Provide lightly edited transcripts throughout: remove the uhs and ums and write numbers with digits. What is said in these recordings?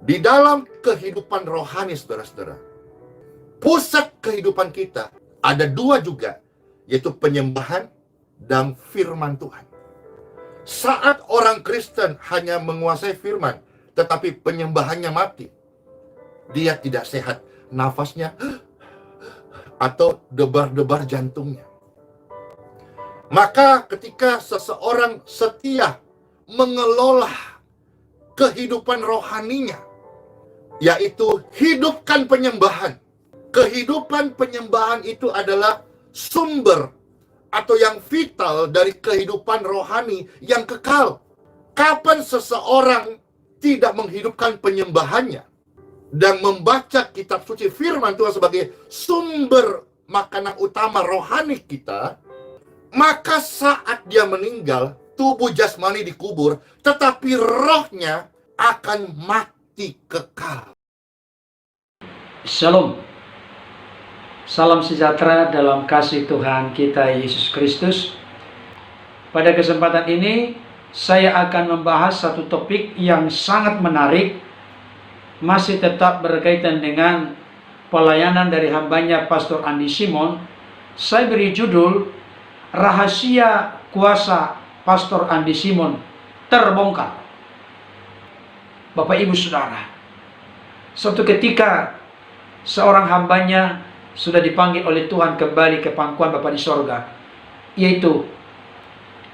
Di dalam kehidupan rohani, saudara-saudara, pusat kehidupan kita ada dua juga, yaitu penyembahan dan firman Tuhan. Saat orang Kristen hanya menguasai firman, tetapi penyembahannya mati, dia tidak sehat, nafasnya atau debar-debar jantungnya. Maka ketika seseorang setia mengelola kehidupan rohaninya, yaitu hidupkan penyembahan. Kehidupan penyembahan itu adalah sumber atau yang vital dari kehidupan rohani yang kekal. Kapan seseorang tidak menghidupkan penyembahannya dan membaca kitab suci firman Tuhan sebagai sumber makanan utama rohani kita, maka saat dia meninggal, tubuh jasmani dikubur, tetapi rohnya akan mati kekal. Shalom. Salam sejahtera dalam kasih Tuhan kita Yesus Kristus. Pada kesempatan ini saya akan membahas satu topik yang sangat menarik, masih tetap berkaitan dengan pelayanan dari hambanya Pastor Andi Simon. Saya beri judul Rahasia Kuasa Pastor Andi Simon Terbongkar. Bapak Ibu Saudara, suatu ketika seorang hambanya sudah dipanggil oleh Tuhan kembali ke pangkuan Bapa di sorga, yaitu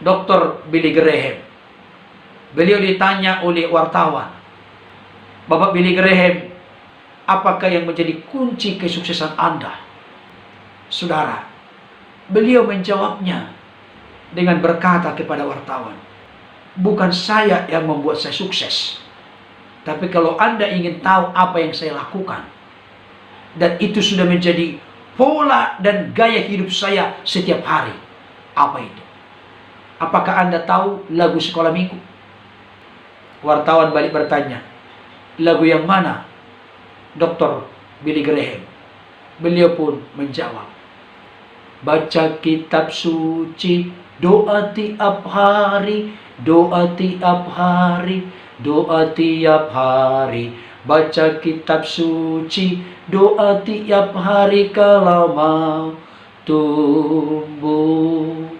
Dr. Billy Graham. Beliau ditanya oleh wartawan, Bapak Billy Graham, apakah yang menjadi kunci kesuksesan Anda? Saudara, beliau menjawabnya dengan berkata kepada wartawan, bukan saya yang membuat saya sukses, tapi kalau Anda ingin tahu apa yang saya lakukan, dan itu sudah menjadi pola dan gaya hidup saya setiap hari, apa itu? Apakah Anda tahu lagu sekolah minggu? Wartawan balik bertanya, lagu yang mana, Dr. Billy Graham? Beliau pun menjawab, baca kitab suci, doa tiap hari, doa tiap hari, doa tiap hari. Baca kitab suci, doa tiap hari kalau mau tumbuh.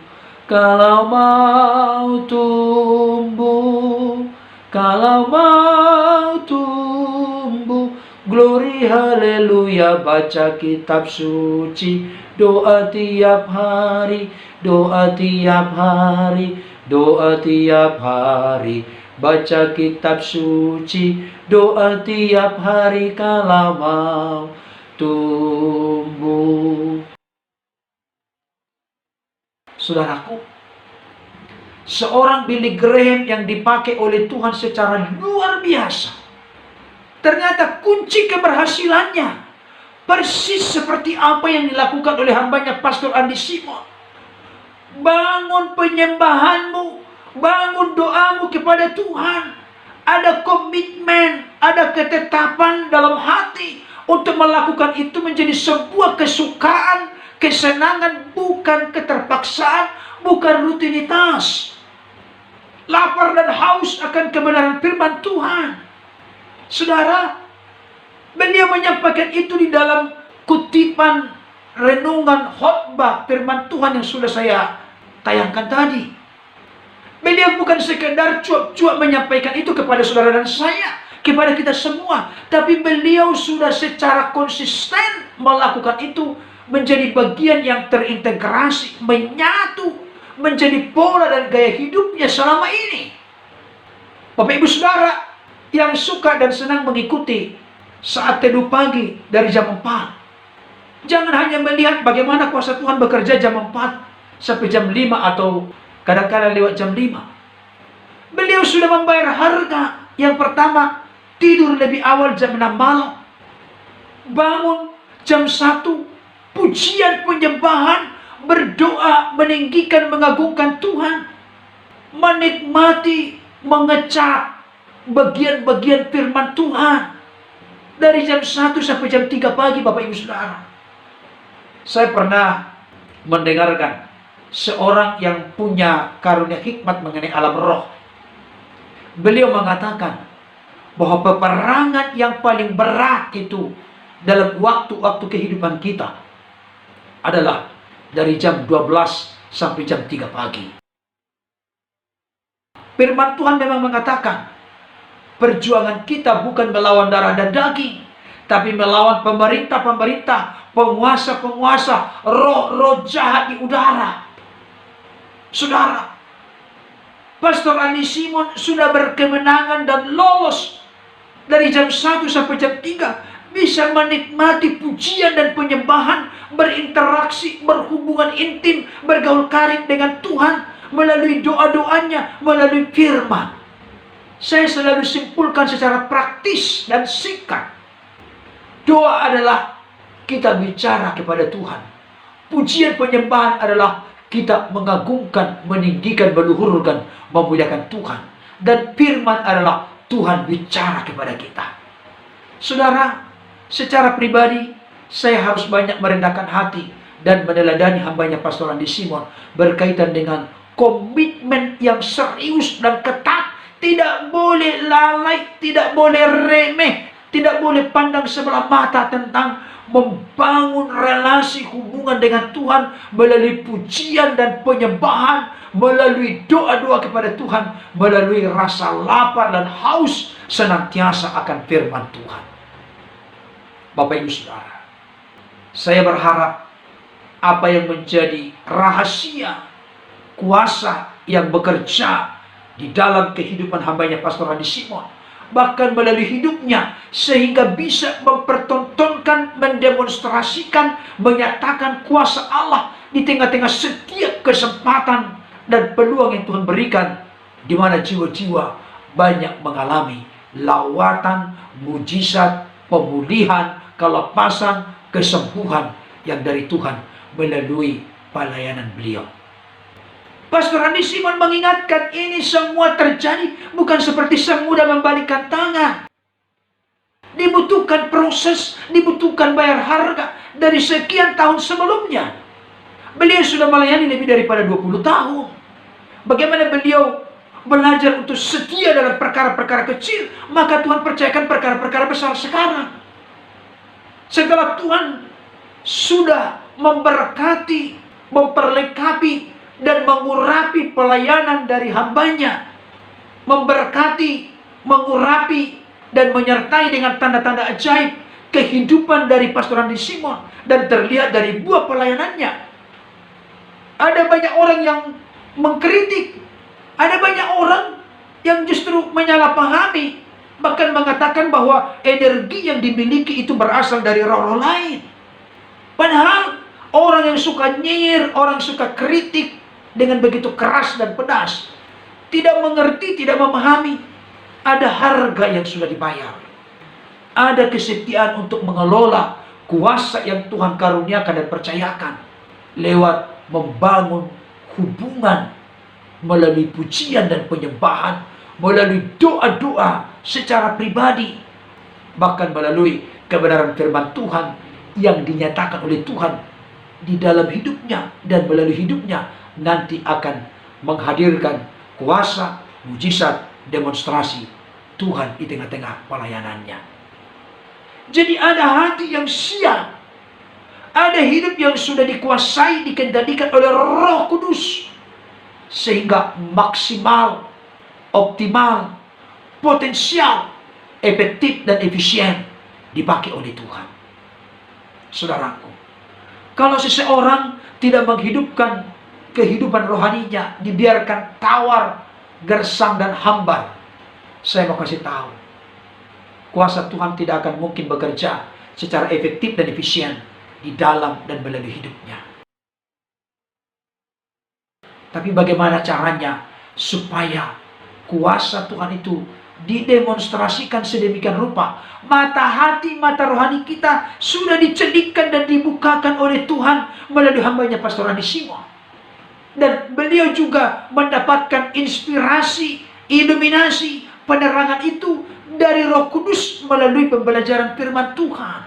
Kalau mau tumbuh, kalau mau tumbuh. Glory haleluya, baca kitab suci, doa tiap hari, doa tiap hari, doa tiap hari. Baca kitab suci, doa tiap hari kalau mau tumbuh. Saudaraku, seorang Billy Graham yang dipakai oleh Tuhan secara luar biasa. Ternyata kunci keberhasilannya persis seperti apa yang dilakukan oleh hambanya Pastor Andi Simon. Bangun penyembahanmu, bangun doamu kepada Tuhan. Ada komitmen, ada ketetapan dalam hati untuk melakukan itu menjadi sebuah kesukaan, kesenangan, bukan keterpaksaan, bukan rutinitas. Lapar dan haus akan kebenaran firman Tuhan. Saudara, beliau menyampaikan itu di dalam kutipan renungan khotbah firman Tuhan yang sudah saya tayangkan tadi. Beliau bukan sekedar cuap-cuap menyampaikan itu kepada saudara dan saya, kepada kita semua, tapi beliau sudah secara konsisten melakukan itu menjadi bagian yang terintegrasi, menyatu, menjadi pola dan gaya hidupnya selama ini. Bapak Ibu Saudara yang suka dan senang mengikuti saat teduh pagi dari jam 4, jangan hanya melihat bagaimana kuasa Tuhan bekerja jam 4 sampai jam 5 atau kadang-kadang lewat jam 5. Beliau sudah membayar harga. Yang pertama, tidur lebih awal jam 6 malam, bangun jam 1, pujian penyembahan, berdoa, meninggikan, mengagungkan Tuhan, menikmati, mengecap bagian-bagian firman Tuhan dari jam 1 sampai jam 3 pagi. Bapak Ibu Saudara, saya pernah mendengarkan seorang yang punya karunia hikmat mengenai alam roh. Beliau mengatakan bahwa peperangan yang paling berat itu dalam waktu-waktu kehidupan kita adalah dari jam 12 sampai jam 3 pagi. Firman Tuhan memang mengatakan, perjuangan kita bukan melawan darah dan daging, tapi melawan pemerintah-pemerintah, penguasa-penguasa, roh-roh jahat di udara. Saudara, Pastor Andi Simon sudah berkemenangan dan lolos dari jam 1 sampai jam 3. Bisa menikmati pujian dan penyembahan, berinteraksi, berhubungan intim, bergaul karib dengan Tuhan melalui doa-doanya, melalui firman. Saya selalu simpulkan secara praktis dan singkat. Doa adalah kita bicara kepada Tuhan. Pujian penyembahan adalah kita mengagungkan, meninggikan, meluhurkan, memuliakan Tuhan. Dan firman adalah Tuhan bicara kepada kita. Saudara, secara pribadi, saya harus banyak merendahkan hati dan meneladani hambanya Pastor Andi Simon berkaitan dengan komitmen yang serius dan ketat. Tidak boleh lalai, tidak boleh remeh, tidak boleh pandang sebelah mata tentang membangun relasi hubungan dengan Tuhan melalui pujian dan penyembahan, melalui doa-doa kepada Tuhan, melalui rasa lapar dan haus senantiasa akan firman Tuhan. Bapak Ibu Saudara, saya berharap apa yang menjadi rahasia kuasa yang bekerja di dalam kehidupan hambanya Pastor Andi Simon, bahkan melalui hidupnya, sehingga bisa mempertontonkan, mendemonstrasikan, menyatakan kuasa Allah di tengah-tengah setiap kesempatan dan peluang yang Tuhan berikan, di mana jiwa-jiwa banyak mengalami lawatan, mujizat, pemulihan, kelepasan, kesembuhan yang dari Tuhan melalui pelayanan beliau. Pastor Andi Simon mengingatkan, ini semua terjadi bukan seperti semudah membalikkan tangan. Dibutuhkan proses, dibutuhkan bayar harga dari sekian tahun sebelumnya. Beliau sudah melayani lebih daripada 20 tahun. Bagaimana beliau belajar untuk setia dalam perkara-perkara kecil, maka Tuhan percayakan perkara-perkara besar sekarang. Setelah Tuhan sudah memberkati, memperlengkapi, dan mengurapi pelayanan dari hambanya, memberkati, mengurapi, dan menyertai dengan tanda-tanda ajaib kehidupan dari Pastor Andi Simon, dan terlihat dari buah pelayanannya. Ada banyak orang yang mengkritik, ada banyak orang yang justru menyalahpahami, bahkan mengatakan bahwa energi yang dimiliki itu berasal dari roh-roh lain. Padahal orang yang suka nyinyir, orang yang suka kritik dengan begitu keras dan pedas, tidak mengerti, tidak memahami, ada harga yang sudah dibayar. Ada kesetiaan untuk mengelola kuasa yang Tuhan karuniakan dan percayakan lewat membangun hubungan melalui pujian dan penyembahan, melalui doa-doa secara pribadi, bahkan melalui kebenaran firman Tuhan yang dinyatakan oleh Tuhan di dalam hidupnya, dan melalui hidupnya nanti akan menghadirkan kuasa, mujizat, demonstrasi Tuhan di tengah-tengah pelayanannya. Jadi ada hati yang siap, ada hidup yang sudah dikuasai, dikendalikan oleh Roh Kudus, sehingga maksimal, optimal, potensial, efektif dan efisien dipakai oleh Tuhan. Saudaraku, kalau seseorang tidak menghidupkan kehidupan rohaninya, dibiarkan tawar, gersang dan hambar, saya mau kasih tahu, kuasa Tuhan tidak akan mungkin bekerja secara efektif dan efisien di dalam dan melalui hidupnya. Tapi bagaimana caranya supaya kuasa Tuhan itu didemonstrasikan sedemikian rupa? Mata hati, mata rohani kita sudah dicelipkan dan dibukakan oleh Tuhan melalui hambanya Pastor Andi Simon. Dan beliau juga mendapatkan inspirasi, iluminasi, penerangan itu dari Roh Kudus melalui pembelajaran firman Tuhan.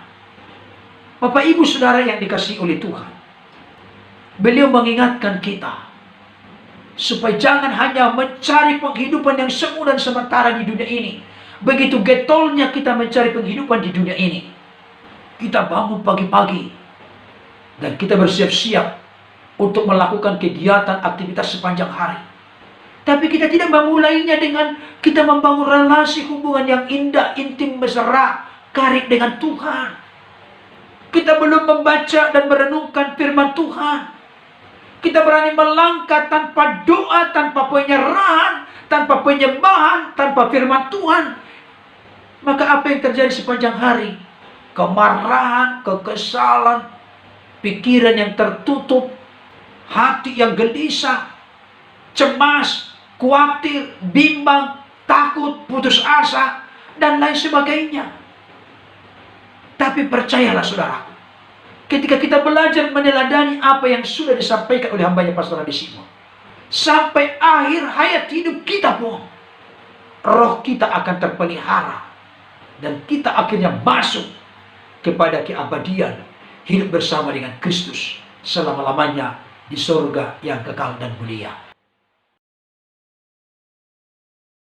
Bapak Ibu Saudara yang dikasihi oleh Tuhan, beliau mengingatkan kita supaya jangan hanya mencari penghidupan yang semu dan sementara di dunia ini, Begitu getolnya kita mencari penghidupan di dunia ini. Kita bangun pagi-pagi dan kita bersiap-siap untuk melakukan kegiatan aktivitas sepanjang hari. Tapi kita tidak memulainya dengan kita membangun relasi hubungan yang indah, intim, mesra, karib dengan Tuhan. Kita belum membaca dan merenungkan firman Tuhan. Kita berani melangkah tanpa doa, tanpa penyerahan, tanpa penyembahan, tanpa firman Tuhan. Maka apa yang terjadi sepanjang hari? Kemarahan, kekesalan, pikiran yang tertutup, hati yang gelisah, cemas, khawatir, bimbang, takut, putus asa, dan lain sebagainya. Tapi percayalah saudaraku, ketika kita belajar meneladani apa yang sudah disampaikan oleh hambanya Pastor Adi Simon, sampai akhir hayat hidup kita pun, roh kita akan terpelihara, dan kita akhirnya masuk kepada keabadian, hidup bersama dengan Kristus selama-lamanya di surga yang kekal dan mulia.